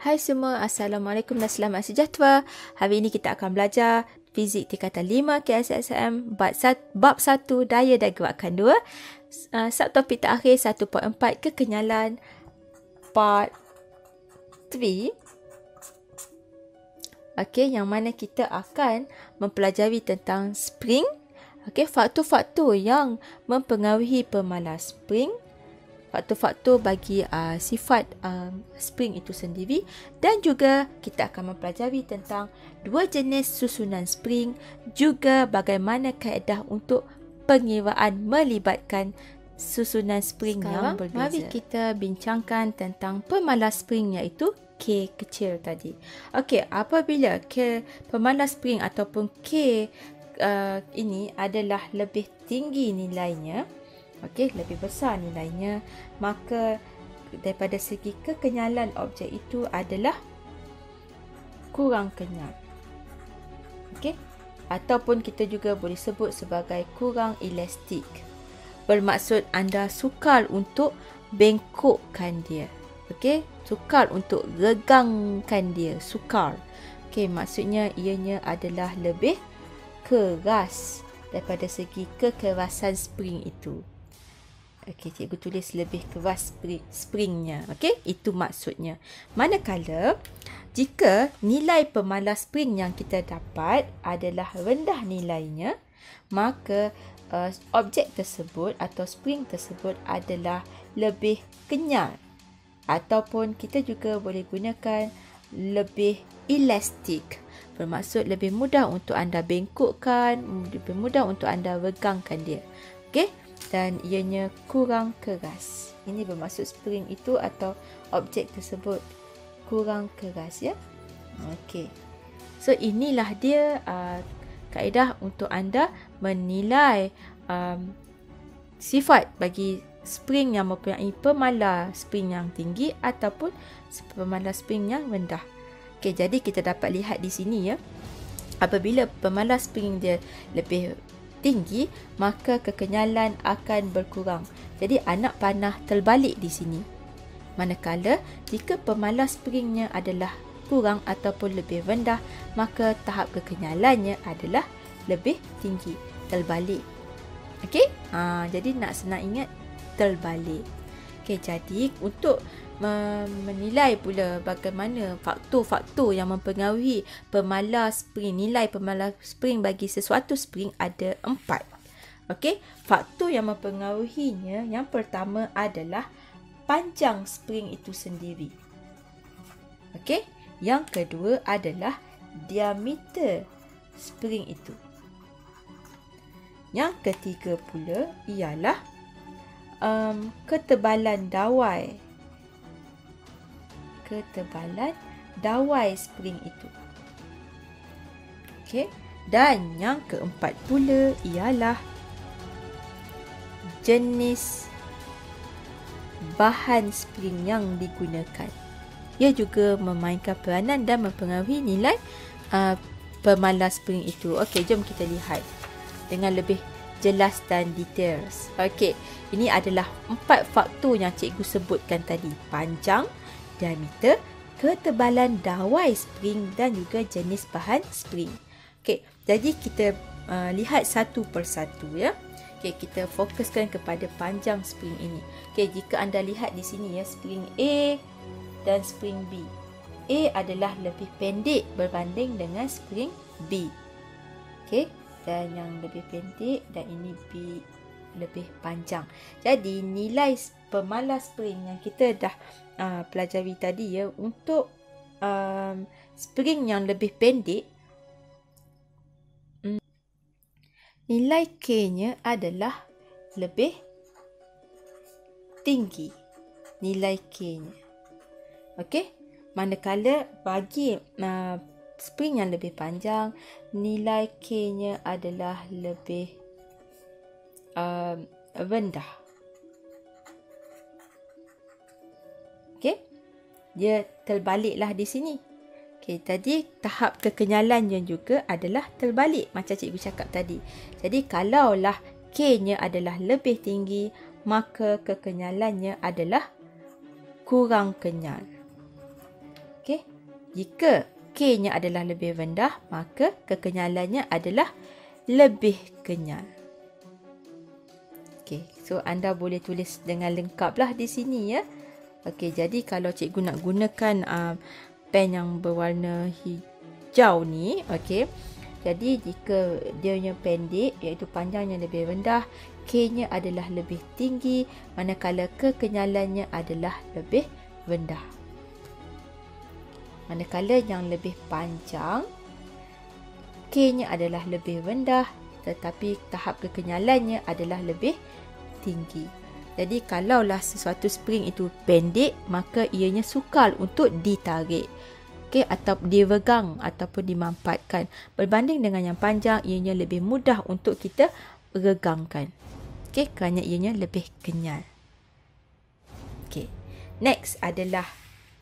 Hai semua, Assalamualaikum dan selamat sejahtera. Hari ini kita akan belajar Fizik tingkatan 5 KSSM bab 1 daya dan gerakan 2. Subtopik terakhir 1.4 kekenyalan part 3. Okey, yang mana kita akan mempelajari tentang spring. Okey, faktor-faktor yang mempengaruhi pemalas spring. Faktor-faktor bagi sifat spring itu sendiri, dan juga kita akan mempelajari tentang dua jenis susunan spring, juga bagaimana kaedah untuk pengiraan melibatkan susunan spring yang berbeza. Mari kita bincangkan tentang pemalas spring, iaitu K kecil tadi. Okey, apabila pemalas spring ataupun K ini adalah lebih tinggi nilainya, okey, lebih besar nilainya, maka daripada segi kekenyalan objek itu adalah kurang kenyal. Okey, ataupun kita juga boleh sebut sebagai kurang elastik. Bermaksud anda sukar untuk bengkokkan dia. Okey, sukar untuk regangkan dia, sukar. Okey, maksudnya ianya adalah lebih keras daripada segi kekerasan spring itu. Okey, cikgu tulis lebih keras springnya. Okey, itu maksudnya. Manakala jika nilai pemalas spring yang kita dapat adalah rendah nilainya, maka objek tersebut atau spring tersebut adalah lebih kenyal, ataupun kita juga boleh gunakan lebih elastik. Bermaksud lebih mudah untuk anda bengkokkan, lebih mudah untuk anda regangkan dia. Okey, dan ianya kurang keras. Ini bermaksud spring itu atau objek tersebut kurang keras, ya. Okey. So inilah dia kaedah untuk anda menilai sifat bagi spring yang mempunyai pemalas spring yang tinggi ataupun pemalas spring yang rendah. Okey, jadi kita dapat lihat di sini, ya. Apabila pemalas spring dia lebih tinggi, maka kekenyalan akan berkurang. Jadi anak panah terbalik di sini. Manakala jika pemalas springnya adalah kurang ataupun lebih rendah, maka tahap kekenyalannya adalah lebih tinggi, terbalik. Okey? Jadi nak senang ingat, terbalik. Okey, jadi untuk menilai pula bagaimana faktor-faktor yang mempengaruhi pemalas spring, nilai pemalas spring bagi sesuatu spring ada 4. Okey, faktor yang mempengaruhinya, yang pertama adalah panjang spring itu sendiri. Okey, yang kedua adalah diameter spring itu. Yang ketiga pula ialah ketebalan dawai spring itu. Okey, dan yang keempat pula ialah jenis bahan spring yang digunakan. Ia juga memainkan peranan dan mempengaruhi nilai pemalas spring itu. Okey, jom kita lihat dengan lebih jelas dan details. Okey, ini adalah 4 faktor yang cikgu sebutkan tadi: panjang, diameter, ketebalan dawai spring dan juga jenis bahan spring. Okey, jadi kita lihat satu persatu, ya. Okey, kita fokuskan kepada panjang spring ini. Okey, jika anda lihat di sini, ya, spring A dan spring B. A adalah lebih pendek berbanding dengan spring B. Okey, dan yang lebih pendek, dan ini B lebih panjang. Jadi nilai pemalas spring yang kita dah pelajari tadi, ya, untuk spring yang lebih pendek, nilai K-nya adalah lebih tinggi. Nilai K-nya. Okey, manakala bagi spring yang lebih panjang, nilai K-nya adalah lebih rendah. Okey, dia terbaliklah di sini. Okey, tadi tahap kekenyalannya juga adalah terbalik macam cikgu cakap tadi. Jadi kalaulah K-nya adalah lebih tinggi, maka kekenyalannya adalah kurang kenyal. Okey. Jika K-nya adalah lebih rendah, maka kekenyalannya adalah lebih kenyal. Okey, so anda boleh tulis dengan lengkaplah di sini ya. Okey, jadi kalau cikgu nak gunakan pen yang berwarna hijau ni, okey. Jadi jika dia nya pendek, iaitu panjangnya lebih rendah, K-nya adalah lebih tinggi, manakala kekenyalannya adalah lebih rendah. Manakala yang lebih panjang, K-nya adalah lebih rendah, tetapi tahap kekenyalannya adalah lebih tinggi. Jadi kalaulah sesuatu spring itu pendek, maka ianya sukar untuk ditarik. Okey, atau diregang ataupun dimampatkan. Berbanding dengan yang panjang, ianya lebih mudah untuk kita regangkan. Okey, kerana ianya lebih kenyal. Okey. Next adalah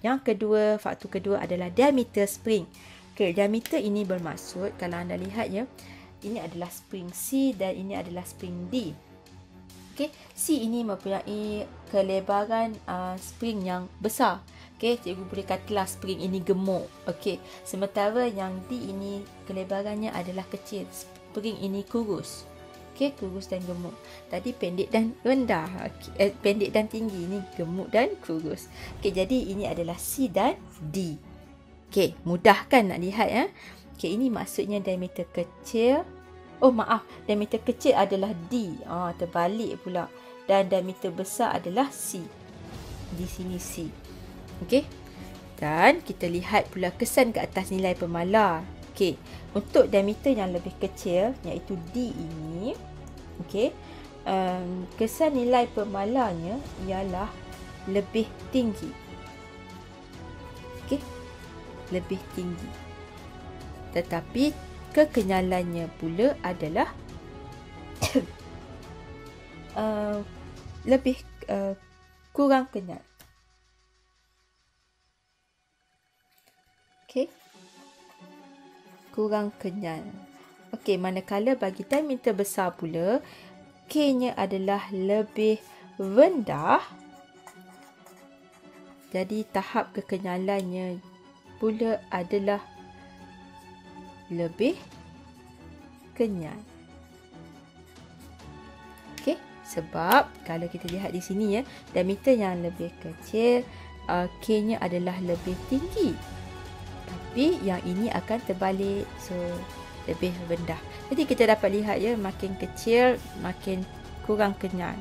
yang kedua, faktor kedua adalah diameter spring. Okey, diameter ini bermaksud kalau anda lihat ya, ini adalah spring C dan ini adalah spring D. Okey, C ini mempunyai kelebaran spring yang besar. Okey, cikgu boleh katalah spring ini gemuk. Okey, sementara yang D ini kelebarannya adalah kecil. Spring ini kurus. Okey, kurus dan gemuk. Tadi pendek dan rendah. Pendek dan tinggi, ini gemuk dan kurus. Okey, jadi ini adalah C dan D. Okey, mudah kan nak lihat ya? Okey, ini maksudnya diameter kecil. Oh maaf, diameter kecil adalah D. Terbalik pula. Dan diameter besar adalah C. Di sini C. Okey. Dan kita lihat pula kesan ke atas nilai pemalar. Okey. Untuk diameter yang lebih kecil, iaitu D ini, okey, kesan nilai pemalarnya ialah lebih tinggi. Okey. Lebih tinggi. Tetapi kekenyalannya pula adalah lebih kurang kenyal. Okey. Kurang kenyal. Okey, manakala bagi diameter besar pula, K-nya adalah lebih rendah. Jadi tahap kekenyalannya pula adalah lebih kenyal. Okey, sebab kalau kita lihat di sini ya, diameter yang lebih kecil, K-nya adalah lebih tinggi. Tapi yang ini akan terbalik, so lebih rendah. Jadi kita dapat lihat ya, makin kecil makin kurang kenyal.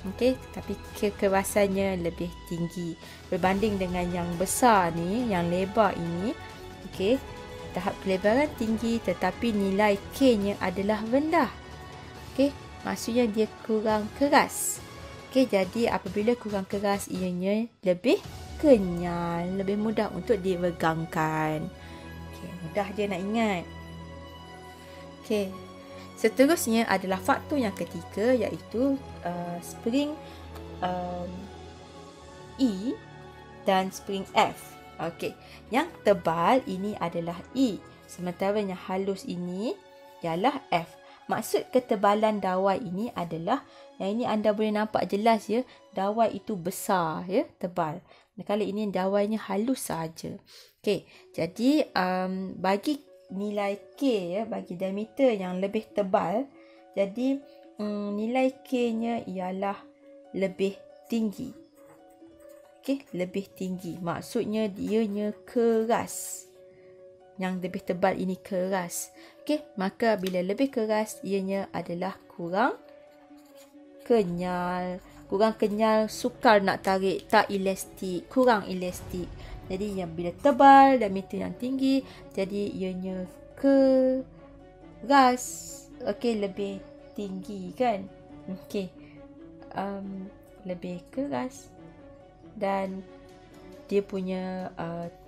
Okey, tapi kekerasannya lebih tinggi berbanding dengan yang besar ni, yang lebar ini. Okey, tahap kelebaran tinggi tetapi nilai K-nya adalah rendah. Okey, maksudnya dia kurang keras. Okey, jadi apabila kurang keras, ianya lebih kenyal, lebih mudah untuk diregangkan. Okey, mudah je nak ingat. Okey, seterusnya adalah faktor yang ketiga, iaitu spring E dan spring F. Okey, yang tebal ini adalah E, sementara yang halus ini ialah F. Maksud ketebalan dawai ini adalah, yang ini anda boleh nampak jelas ya, dawai itu besar ya, tebal. Kalau ini dawainya halus saja. Okey, jadi bagi nilai K ya, bagi diameter yang lebih tebal, jadi nilai K-nya ialah lebih tinggi. Okey, lebih tinggi. Maksudnya dianya keras. Yang lebih tebal ini keras. Okey, maka bila lebih keras, ianya adalah kurang kenyal. Kurang kenyal, sukar nak tarik, tak elastik, kurang elastik. Jadi yang bila tebal, diameter yang tinggi, jadi ianya keras. Okey, lebih tinggi kan. Okey, lebih keras. Dan dia punya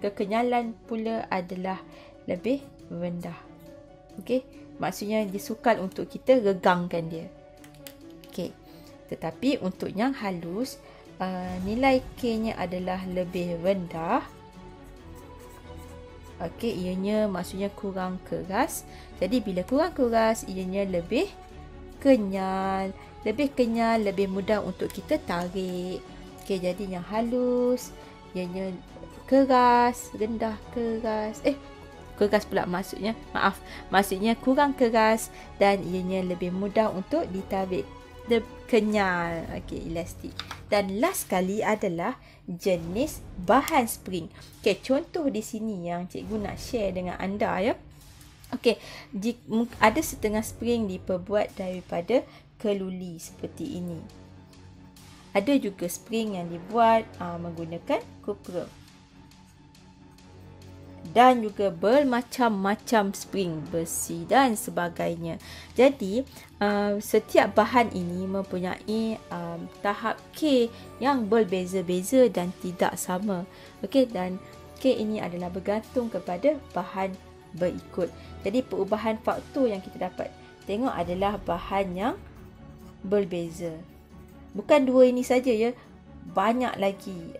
kekenyalan pula adalah lebih rendah. Okey, maksudnya dia sukar untuk kita regangkan dia. Okey, tetapi untuk yang halus, nilai K-nya adalah lebih rendah. Okey, ianya maksudnya kurang keras. Jadi bila kurang keras, ianya lebih kenyal. Lebih kenyal, lebih mudah untuk kita tarik. Okey, jadi yang halus, ianya keras, rendah, keras. Keras pula maksudnya. Maaf. Maksudnya kurang keras dan ianya lebih mudah untuk ditabik. Kenyal. Okey, elastik. Dan last sekali adalah jenis bahan spring. Okey, contoh di sini yang cikgu nak share dengan anda ya. Okey, ada setengah spring diperbuat daripada keluli seperti ini. Ada juga spring yang dibuat menggunakan kupra. Dan juga bermacam-macam spring, besi dan sebagainya. Jadi, setiap bahan ini mempunyai tahap K yang berbeza-beza dan tidak sama. Okey, dan K ini adalah bergantung kepada bahan berikut. Jadi, perubahan faktor yang kita dapat tengok adalah bahan yang berbeza. Bukan dua ini saja ya. Banyak lagi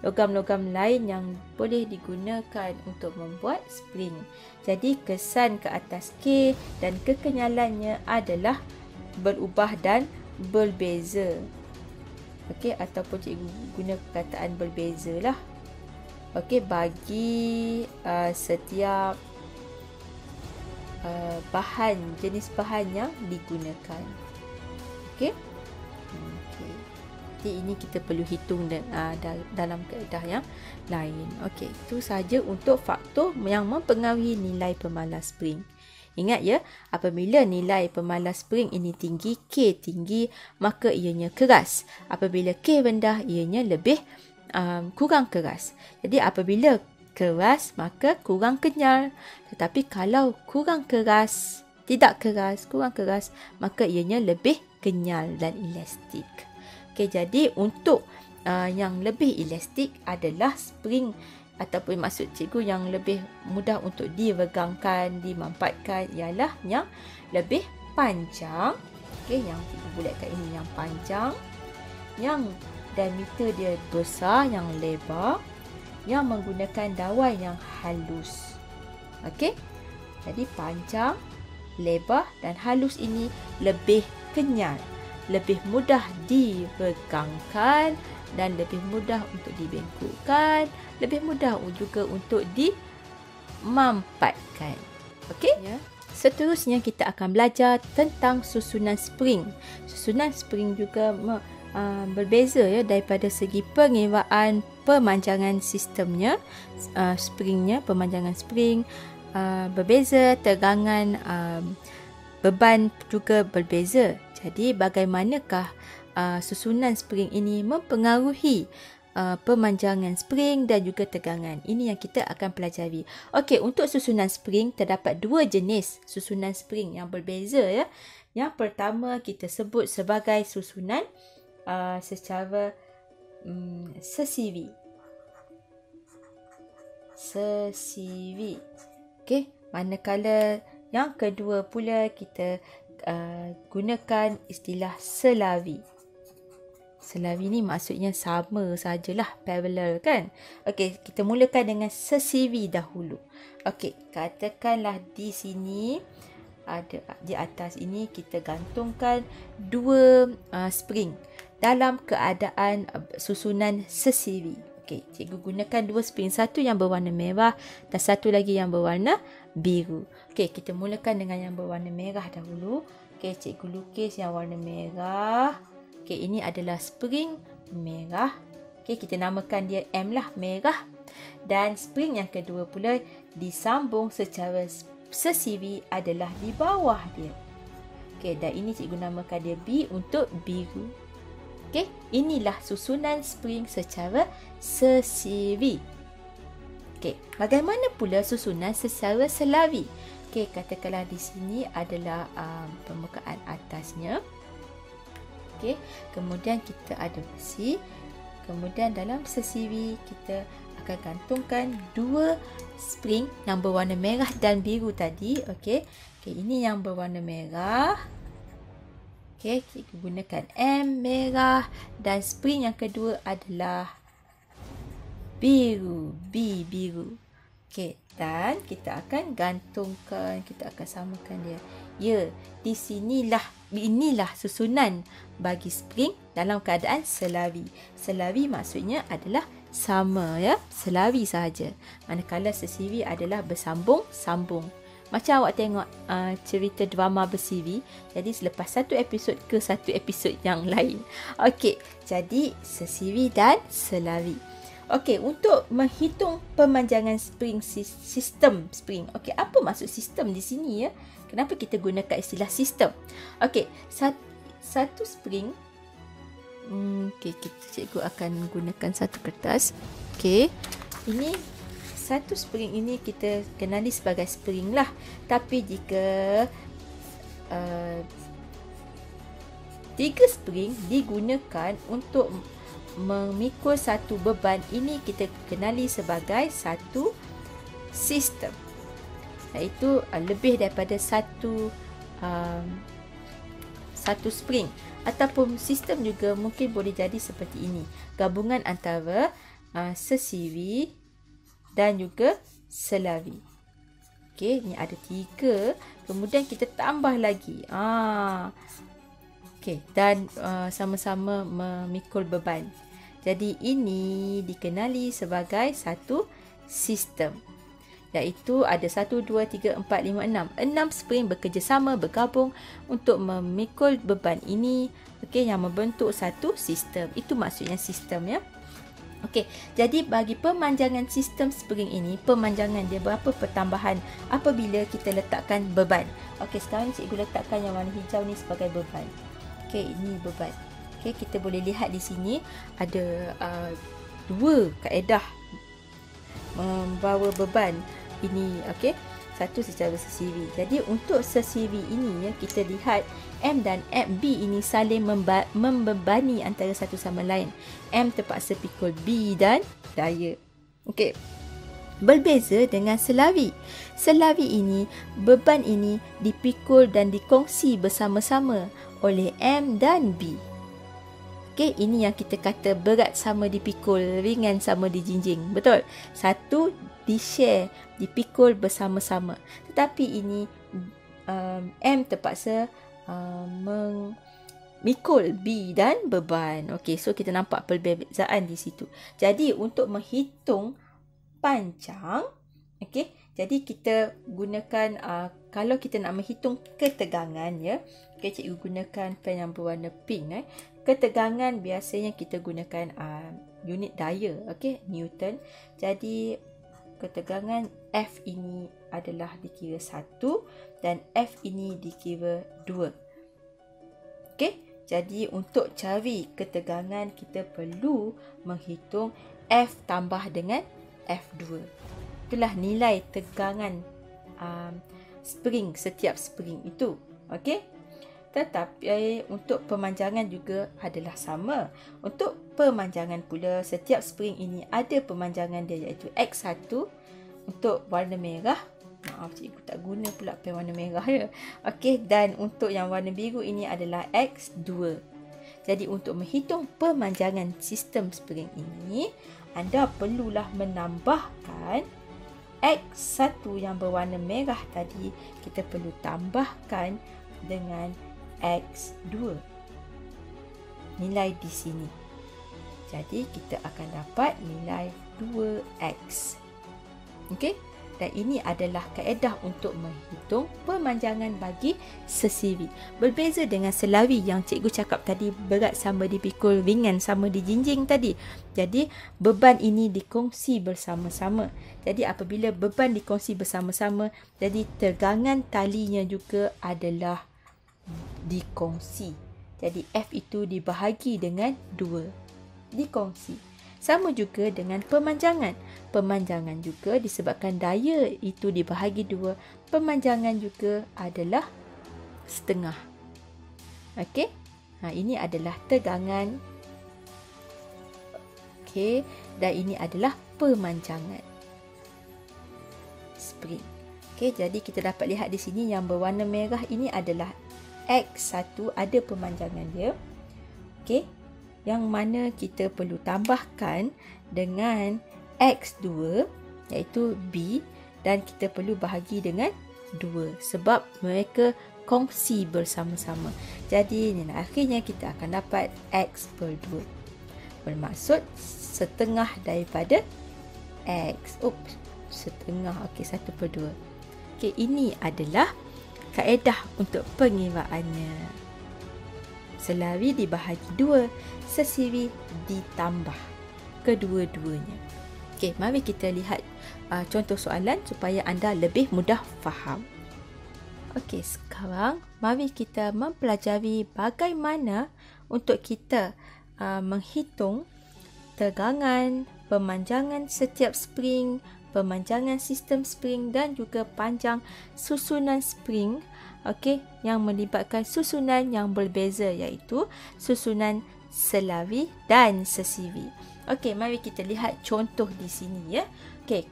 logam-logam lain yang boleh digunakan untuk membuat spring. Jadi kesan ke atas K dan kekenyalannya adalah berubah dan berbeza. Okey, ataupun cikgu guna perkataan berbeza lah. Okey, bagi setiap jenis bahan yang digunakan. Okey. Jadi ini kita perlu hitung dalam kaedah yang lain. Okey, itu saja untuk faktor yang mempengaruhi nilai pemalas spring. Ingat ya, apabila nilai pemalas spring ini tinggi, K tinggi, maka ianya keras. Apabila K rendah, ianya lebih kurang keras. Jadi apabila keras, maka kurang kenyal. Tetapi kalau kurang keras, kurang keras, maka ianya lebih kenyal dan elastik. Okay, jadi untuk yang lebih elastik adalah spring ataupun maksud cikgu yang lebih mudah untuk diregangkan, dimampatkan ialah yang lebih panjang. Okay, yang cikgu bulatkan ini yang panjang, yang diameter dia besar, yang lebar, yang menggunakan dawai yang halus. Okay, jadi panjang, lebar dan halus ini lebih kenyal, lebih mudah diregangkan dan lebih mudah untuk dibengkokkan, lebih mudah juga untuk dimampatkan. Okey? Ya. Seterusnya kita akan belajar tentang susunan spring. Susunan spring juga berbeza ya daripada segi pengewaan pemanjangan sistemnya, springnya, pemanjangan spring berbeza, tegangan beban juga berbeza. Jadi bagaimanakah susunan spring ini mempengaruhi pemanjangan spring dan juga tegangan? Ini yang kita akan pelajari. Okey, untuk susunan spring terdapat dua jenis susunan spring yang berbeza ya. Yang pertama kita sebut sebagai susunan secara sesivi. Sesivi. Okey, manakala yang kedua pula kita gunakan istilah selavi. Selavi ni maksudnya sama sajalah, parallel kan. Okey, kita mulakan dengan sesivi dahulu. Okey, katakanlah di sini ada di atas ini kita gantungkan dua spring dalam keadaan susunan sesivi. Okey, cikgu gunakan dua spring, satu yang berwarna merah dan satu lagi yang berwarna biru. Okey, kita mulakan dengan yang berwarna merah dahulu. Okey, cikgu lukis yang warna merah. Okey, ini adalah spring merah. Okey, kita namakan dia M lah, merah. Dan spring yang kedua pula disambung secara sesivi adalah di bawah dia. Okey, dan ini cikgu namakan dia B untuk biru. Okey, inilah susunan spring secara sesivi. Okey, bagaimana pula susunan secara selavi? Okey, katakanlah di sini adalah permukaan atasnya. Okey, kemudian kita ada besi. Kemudian dalam sesivi kita akan gantungkan dua spring yang berwarna merah dan biru tadi. Okey, ini yang berwarna merah. Okey, kita gunakan M merah dan spring yang kedua adalah biru, B biru. Okey, dan kita akan gantungkan, kita akan samakan dia. Ya, inilah susunan bagi spring dalam keadaan selavi. Selavi maksudnya adalah sama ya, selawi sahaja. Manakala sesivi adalah bersambung-sambung. Macam awak tengok cerita drama bersiri, jadi selepas satu episod ke satu episod yang lain. Okey, jadi sesivi dan selawi. Okey, untuk menghitung pemanjangan spring, sistem spring. Okey, apa maksud sistem di sini ya? Kenapa kita gunakan istilah sistem? Okey, satu spring. Okey, cikgu akan gunakan satu kertas. Okey, ini satu spring ini kita kenali sebagai spring lah. Tapi jika 3 spring digunakan untuk memikul satu beban, ini kita kenali sebagai satu sistem. Iaitu lebih daripada satu spring. Ataupun sistem juga mungkin boleh jadi seperti ini. Gabungan antara sesivi dan juga selawi. Okey, ni ada 3. Kemudian kita tambah lagi. Okey, dan sama-sama memikul beban. Jadi ini dikenali sebagai satu sistem. Iaitu ada 1, 2, 3, 4, 5, 6. 6 spring bekerjasama, bergabung untuk memikul beban ini. Okey, yang membentuk satu sistem. Itu maksudnya sistem ya. Okey, jadi bagi pemanjangan sistem spring ini, pemanjangan dia berapa pertambahan apabila kita letakkan beban. Okey, sekarang cikgu letakkan yang warna hijau ni sebagai beban. Okey, ini beban. Okey, kita boleh lihat di sini ada 2 kaedah membawa beban ini. Okey, satu secara sesivi. Jadi untuk sesivi ini ya, kita lihat M dan MB ini saling membebani antara satu sama lain. M terpaksa pikul B dan daya. Okey. Berbeza dengan selawi. Selawi ini, beban ini dipikul dan dikongsi bersama-sama oleh M dan B. Okey, ini yang kita kata berat sama dipikul, ringan sama dijinjing. Betul? Satu di-share, dipikul bersama-sama. Tetapi ini M terpaksa memikul B dan beban. Okey, so kita nampak perbezaan di situ. Jadi untuk menghitung panjang, okey, jadi kita gunakan kalau kita nak menghitung ketegangan ya. Okey, cikgu gunakan pen yang berwarna pink. Ketegangan biasanya kita gunakan unit daya, okey, Newton. Jadi ketegangan F ini adalah dikira 1 dan F ini dikira 2. Okey, jadi untuk cari ketegangan kita perlu menghitung F tambah dengan F2. Itulah nilai tegangan spring, setiap spring itu. Okey. Tetapi untuk pemanjangan juga adalah sama. Untuk pemanjangan pula, setiap spring ini ada pemanjangan dia, iaitu X1 untuk warna merah. Maaf, cikgu tak guna pula pen warna merah ya. Okey, dan untuk yang warna biru ini adalah X2. Jadi untuk menghitung pemanjangan sistem spring ini, anda perlulah menambahkan X1 yang berwarna merah tadi, kita perlu tambahkan dengan X2. Nilai di sini. Jadi kita akan dapat nilai 2X. Okey? Dan ini adalah kaedah untuk menghitung pemanjangan bagi sesivi. Berbeza dengan selawi yang cikgu cakap tadi, berat sama dipikul, ringan sama dijinjing tadi. Jadi beban ini dikongsi bersama-sama. Jadi apabila beban dikongsi bersama-sama, jadi tegangan talinya juga adalah dikongsi. Jadi F itu dibahagi dengan 2. Dikongsi. Sama juga dengan pemanjangan. Pemanjangan juga disebabkan daya itu dibahagi 2. Pemanjangan juga adalah setengah. Okey. Ini adalah tegangan. Okey. Dan ini adalah pemanjangan spring. Okey, jadi kita dapat lihat di sini yang berwarna merah ini adalah X1, ada pemanjangan dia. Okey. Yang mana kita perlu tambahkan dengan X2 iaitu B, dan kita perlu bahagi dengan 2 sebab mereka kongsi bersama-sama. Jadi akhirnya kita akan dapat X per 2. bermaksud setengah daripada X. Setengah. Okey, 1/2. Okey, ini adalah kaedah untuk pengiraannya. Selawi dibahagi 2, sesiwi ditambah kedua-duanya. Okey, mari kita lihat contoh soalan supaya anda lebih mudah faham. Okey, sekarang mari kita mempelajari bagaimana untuk kita menghitung tegangan, pemanjangan setiap spring, pemanjangan sistem spring dan juga panjang susunan spring, okey, yang melibatkan susunan yang berbeza iaitu susunan selawi dan sesiwi. Okey, mari kita lihat contoh di sini ya. Okey,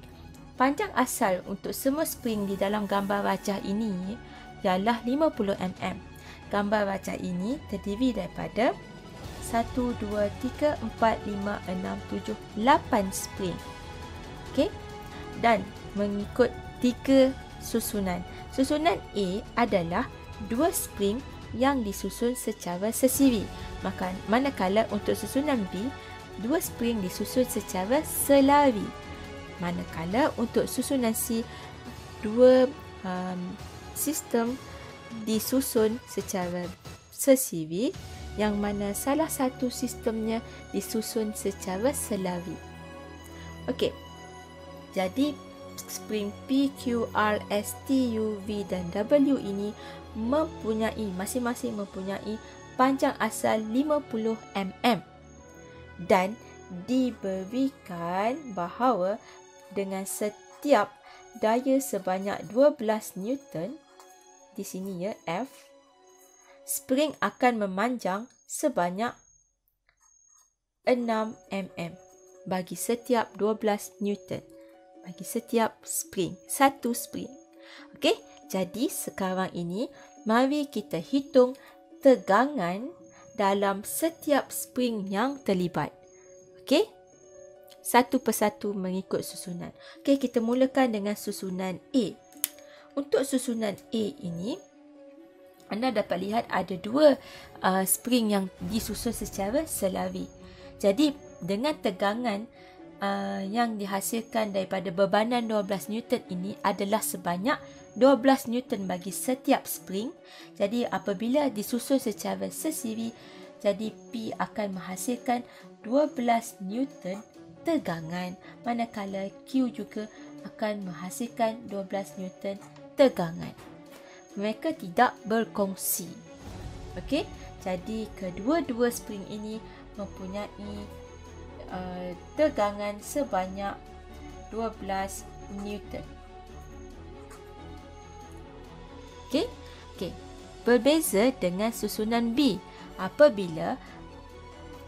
panjang asal untuk semua spring di dalam gambar rajah ini ialah 50 mm. Gambar rajah ini terdiri daripada 1, 2, 3, 4, 5, 6, 7, 8 spring. Okey. Dan mengikut 3 susunan. Susunan A adalah 2 spring yang disusun secara sesiwi. Manakala untuk susunan B, 2 spring disusun secara selawi. Manakala untuk susunan C, 2 sistem disusun secara sesiwi, yang mana salah satu sistemnya disusun secara selawi. Okey. Jadi spring P, Q, R, S, T, U, V dan W ini masing-masing mempunyai panjang asal 50 mm dan diberikan bahawa dengan setiap daya sebanyak 12 Newton di sini ya, F, spring akan memanjang sebanyak 6 mm bagi setiap 12 Newton. Bagi setiap spring, satu spring. Okey, jadi sekarang ini mari kita hitung tegangan dalam setiap spring yang terlibat. Okey, satu persatu mengikut susunan. Okey, kita mulakan dengan susunan A. Untuk susunan A ini, anda dapat lihat ada 2 spring yang disusun secara selawi. Jadi, dengan tegangan yang dihasilkan daripada bebanan 12 Newton ini adalah sebanyak 12 Newton bagi setiap spring. Jadi, apabila disusun secara sesiwi, jadi P akan menghasilkan 12 Newton tegangan, manakala Q juga akan menghasilkan 12 Newton tegangan. Mereka tidak berkongsi. Okey, jadi kedua-dua spring ini mempunyai tegangan sebanyak 12 Newton. Okey. Berbeza dengan susunan B apabila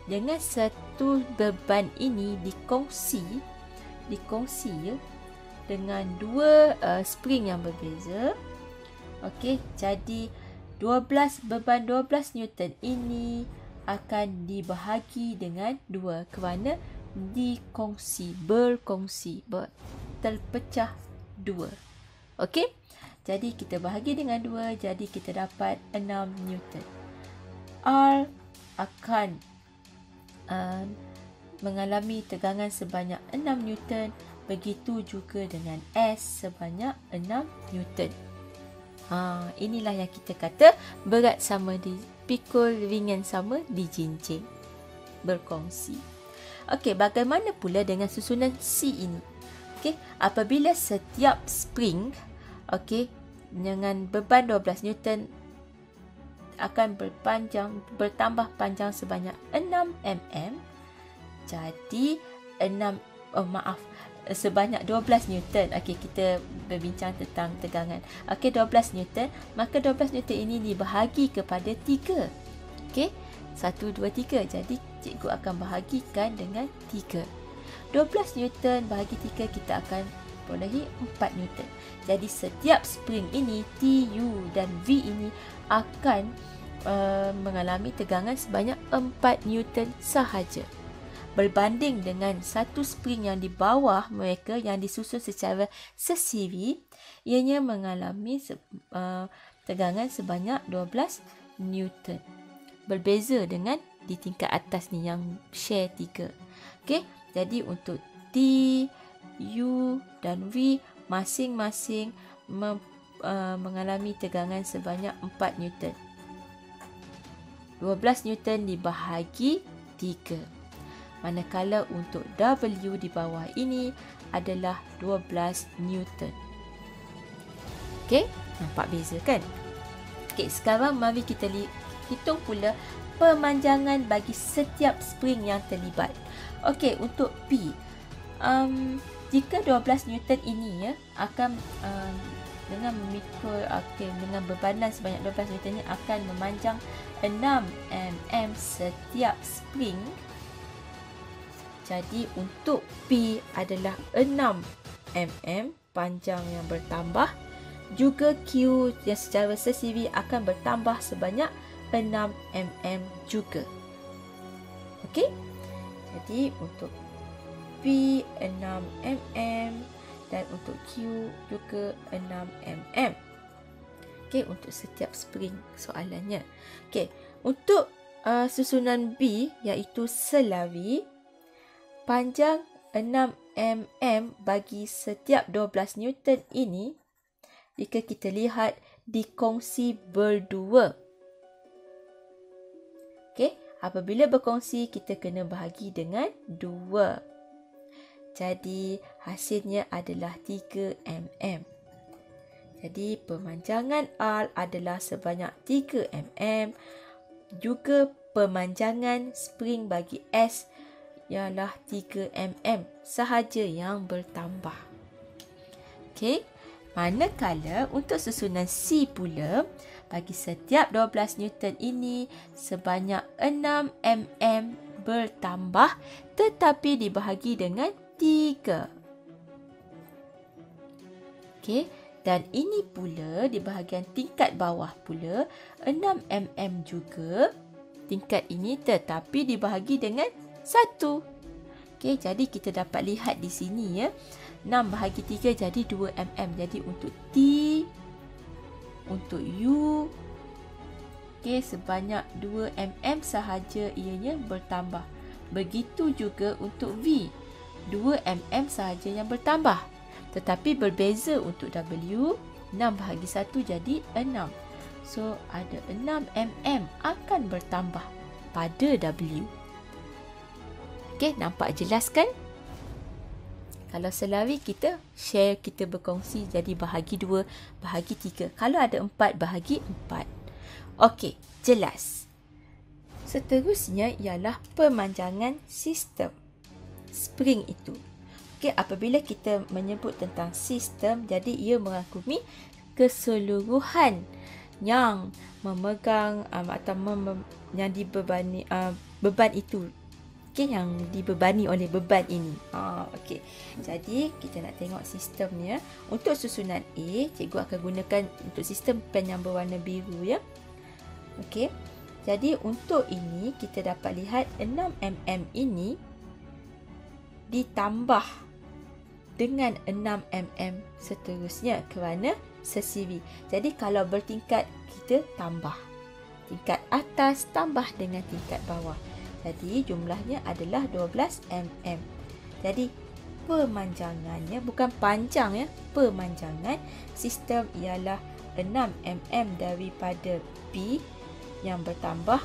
dengan satu beban ini dikongsi dengan 2 spring yang berbeza. Okey, jadi 12 beban 12 Newton ini akan dibahagi dengan 2 kerana terpecah 2. Okey, jadi kita bahagi dengan 2, jadi kita dapat 6 Newton. R akan mengalami tegangan sebanyak 6 Newton, begitu juga dengan S sebanyak 6 Newton. Inilah yang kita kata berat sama dipikul, ringan sama dijinjing, berkongsi. Okey, bagaimana pula dengan susunan C ini? Okey, apabila setiap spring dengan beban 12 Newton akan bertambah panjang sebanyak 6 mm, jadi sebanyak 12 Newton. Okey, kita berbincang tentang tegangan. Okey, 12 Newton, maka 12 Newton ini dibahagi kepada 3. Okey, 1, 2, 3. Jadi, cikgu akan bahagikan dengan 3. 12 Newton bahagi 3, kita akan perolehi 4 Newton. Jadi, setiap spring ini, T, U dan V ini akan mengalami tegangan sebanyak 4 Newton sahaja. Berbanding dengan satu spring yang di bawah mereka yang disusun secara sesiwi, ianya mengalami tegangan sebanyak 12 Newton. Berbeza dengan di tingkat atas ni yang share 3. Okey, jadi untuk T, U dan V masing-masing mengalami tegangan sebanyak 4 Newton. 12 Newton dibahagi 3. Manakala untuk W di bawah ini adalah 12 Newton. Okey, nampak beza kan? Okey, sekarang mari kita hitung pula pemanjangan bagi setiap spring yang terlibat. Okey, untuk P, jika 12 Newton ini ya akan dengan memikul dengan bebanan sebanyak 12 Newton ini akan memanjang 6 mm setiap spring. Jadi untuk P adalah 6 mm panjang yang bertambah, juga Q yang secara sesivi akan bertambah sebanyak 6 mm juga. Okey, jadi untuk P 6 mm dan untuk Q juga 6 mm. Okey, untuk setiap spring soalannya. Okey, untuk susunan B iaitu selawi, panjang 6 mm bagi setiap 12 Newton ini jika kita lihat dikongsi berdua. Okey, apabila berkongsi kita kena bahagi dengan 2. Jadi hasilnya adalah 3 mm. Jadi pemanjangan R adalah sebanyak 3 mm. Juga pemanjangan spring bagi S ialah 3 mm sahaja yang bertambah. Okey, manakala untuk susunan C pula, bagi setiap 12 Newton ini sebanyak 6 mm bertambah tetapi dibahagi dengan 3. Okey, dan ini pula di bahagian tingkat bawah pula 6 mm juga tingkat ini tetapi dibahagi dengan 1. Okey, jadi kita dapat lihat di sini ya. 6 bahagi 3 jadi 2 mm. Jadi untuk T, untuk U, okey, sebanyak 2 mm sahaja ianya bertambah. Begitu juga untuk V, 2 mm sahaja yang bertambah. Tetapi berbeza untuk W, 6 bahagi 1 jadi 6. So, ada 6 mm akan bertambah pada W. Okey, nampak jelas kan? Kalau selawi kita share, kita berkongsi, jadi bahagi 2, bahagi 3. Kalau ada 4, bahagi 4. Okey, jelas. Seterusnya ialah pemanjangan sistem spring itu. Okey, apabila kita menyebut tentang sistem, jadi ia merangkumi keseluruhan yang memegang atau yang dibebani beban itu. Okey, yang dibebani oleh beban ini. Okey. Jadi kita nak tengok sistemnya. Untuk susunan A, cikgu akan gunakan untuk sistem pen yang berwarna biru ya. Okey. Jadi untuk ini kita dapat lihat 6 mm ini ditambah dengan 6 mm seterusnya kerana sesivi. Jadi kalau bertingkat kita tambah. Tingkat atas tambah dengan tingkat bawah. Jadi jumlahnya adalah 12 mm. Jadi pemanjangannya bukan panjang ya, pemanjangan sistem ialah 6 mm daripada B yang bertambah.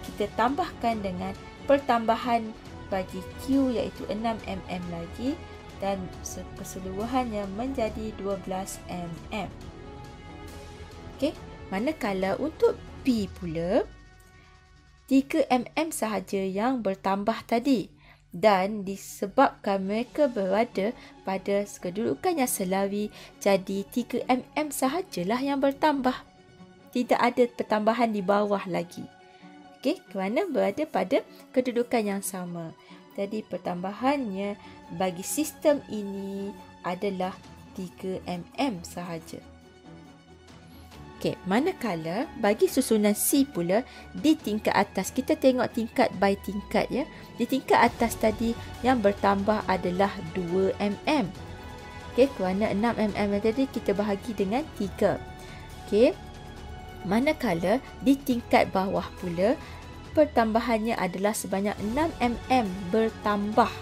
Kita tambahkan dengan pertambahan bagi Q iaitu 6 mm lagi dan keseluruhannya menjadi 12 mm. Okey, manakala untuk P pula 3 mm sahaja yang bertambah tadi, dan disebabkan mereka berada pada kedudukan yang selawi, jadi 3 mm sahajalah yang bertambah. Tidak ada pertambahan di bawah lagi. Okey, kerana berada pada kedudukan yang sama. Jadi pertambahannya bagi sistem ini adalah 3 mm sahaja. Okey, manakala bagi susunan C pula di tingkat atas, kita tengok tingkat by tingkat ya. Di tingkat atas tadi yang bertambah adalah 2 mm. Okey, kerana 6 mm tadi kita bahagi dengan 3. Okey. Manakala di tingkat bawah pula pertambahannya adalah sebanyak 6 mm bertambah.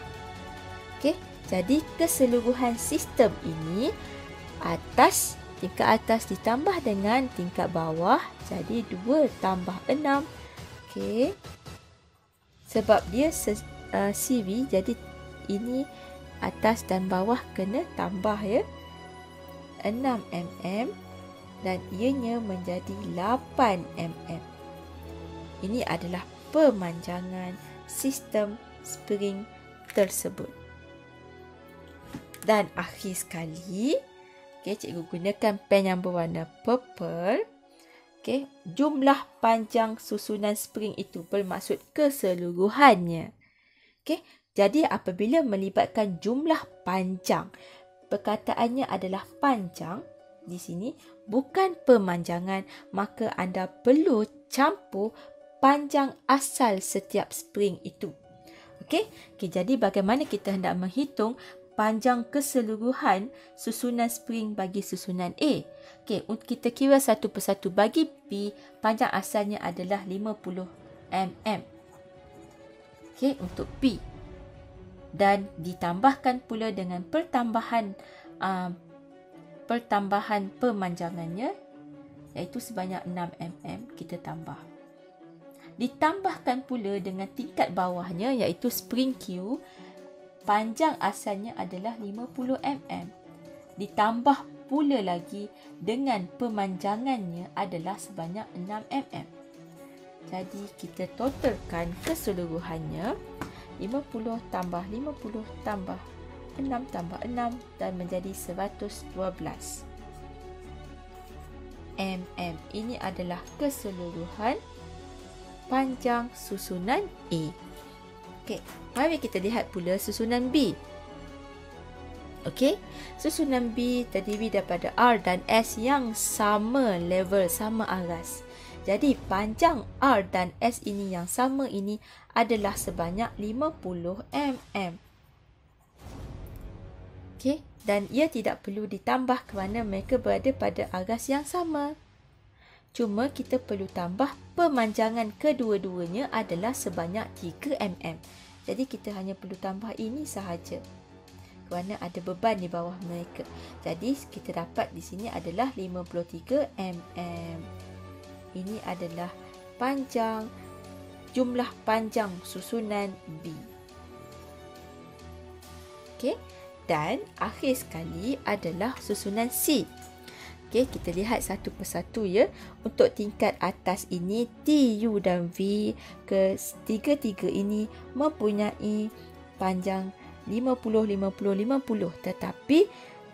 Okey, jadi keseluruhan sistem ini tingkat atas ditambah dengan tingkat bawah, jadi 2 tambah 6. Okey. Sebab dia CV, jadi ini atas dan bawah kena tambah ya. 6 mm dan ianya menjadi 8 mm. Ini adalah pemanjangan sistem spring tersebut. Dan akhir sekali, cikgu gunakan pen yang berwarna purple. Jumlah panjang susunan spring itu bermaksud keseluruhannya. Jadi apabila melibatkan jumlah panjang, perkataannya adalah panjang di sini, bukan pemanjangan, maka anda perlu campur panjang asal setiap spring itu. Jadi bagaimana kita hendak menghitung panjang keseluruhan susunan spring bagi susunan A? Kita kira satu persatu. Bagi B, panjang asalnya adalah 50 mm. Untuk B. Dan ditambahkan pula dengan pertambahan pemanjangannya, iaitu sebanyak 6 mm, kita tambah. Ditambahkan pula dengan tingkat bawahnya, iaitu spring Q, panjang asalnya adalah 50 mm. Ditambah pula lagi dengan pemanjangannya adalah sebanyak 6 mm. Jadi kita totalkan keseluruhannya, 50 tambah 50 tambah 6 tambah 6 dan menjadi 112 mm. Ini adalah keseluruhan panjang susunan A. Mari kita lihat pula susunan B. Susunan B terdiri daripada R dan S yang sama level, sama aras. Jadi panjang R dan S ini yang sama ini adalah sebanyak 50 mm. Dan ia tidak perlu ditambah kerana mereka berada pada aras yang sama. Cuma kita perlu tambah pemanjangan kedua-duanya adalah sebanyak 3 mm. Jadi kita hanya perlu tambah ini sahaja, kerana ada beban di bawah mereka. Jadi kita dapat di sini adalah 53 mm. Ini adalah jumlah panjang susunan B. Dan akhir sekali adalah susunan C. Kita lihat satu persatu ya. Untuk tingkat atas ini, T, U dan V, ketiga-tiga ini mempunyai panjang 50, 50, 50. Tetapi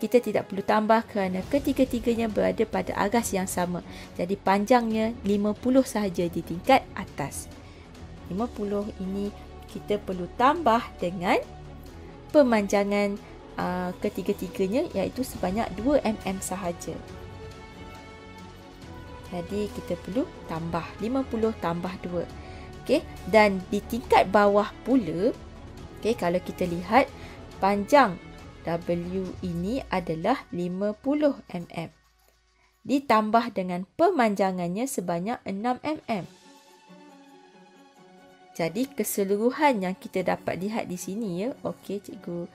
kita tidak perlu tambah kerana ketiga-tiganya berada pada aras yang sama. Jadi panjangnya 50 sahaja di tingkat atas. 50 ini kita perlu tambah dengan pemanjangan ketiga-tiganya, iaitu sebanyak 2 mm sahaja. Jadi kita perlu tambah 50 tambah 2. Dan di tingkat bawah pula, kalau kita lihat panjang W ini adalah 50 mm. Ditambah dengan pemanjangannya sebanyak 6 mm. Jadi keseluruhan yang kita dapat lihat di sini ya. Cikgu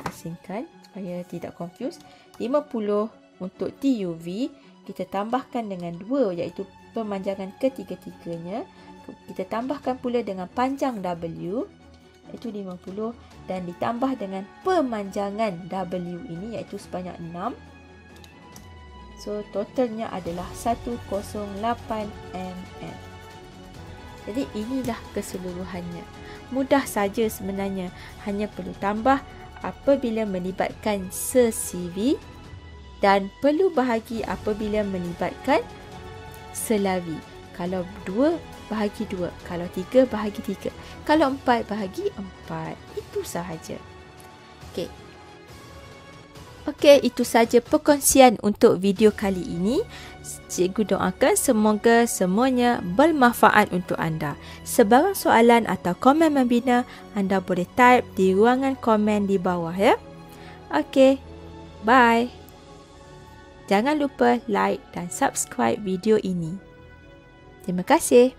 asingkan supaya tidak confuse. 50 untuk TUV kita tambahkan dengan 2, iaitu pemanjangan ketiga-tiganya. Kita tambahkan pula dengan panjang W, iaitu 50, dan ditambah dengan pemanjangan W ini, iaitu sebanyak 6. So totalnya adalah 108 mm. Jadi inilah keseluruhannya. Mudah saja sebenarnya, hanya perlu tambah apabila melibatkan se-CV dan perlu bahagi apabila melibatkan selawi. Kalau 2 bahagi 2, kalau 3 bahagi 3, kalau 4 bahagi 4. Itu sahaja. Okey, itu sahaja perkongsian untuk video kali ini. Cikgu doakan semoga semuanya bermanfaat untuk anda. Sebarang soalan atau komen membina, anda boleh type di ruangan komen di bawah ya. Okey, bye. Jangan lupa like dan subscribe video ini. Terima kasih.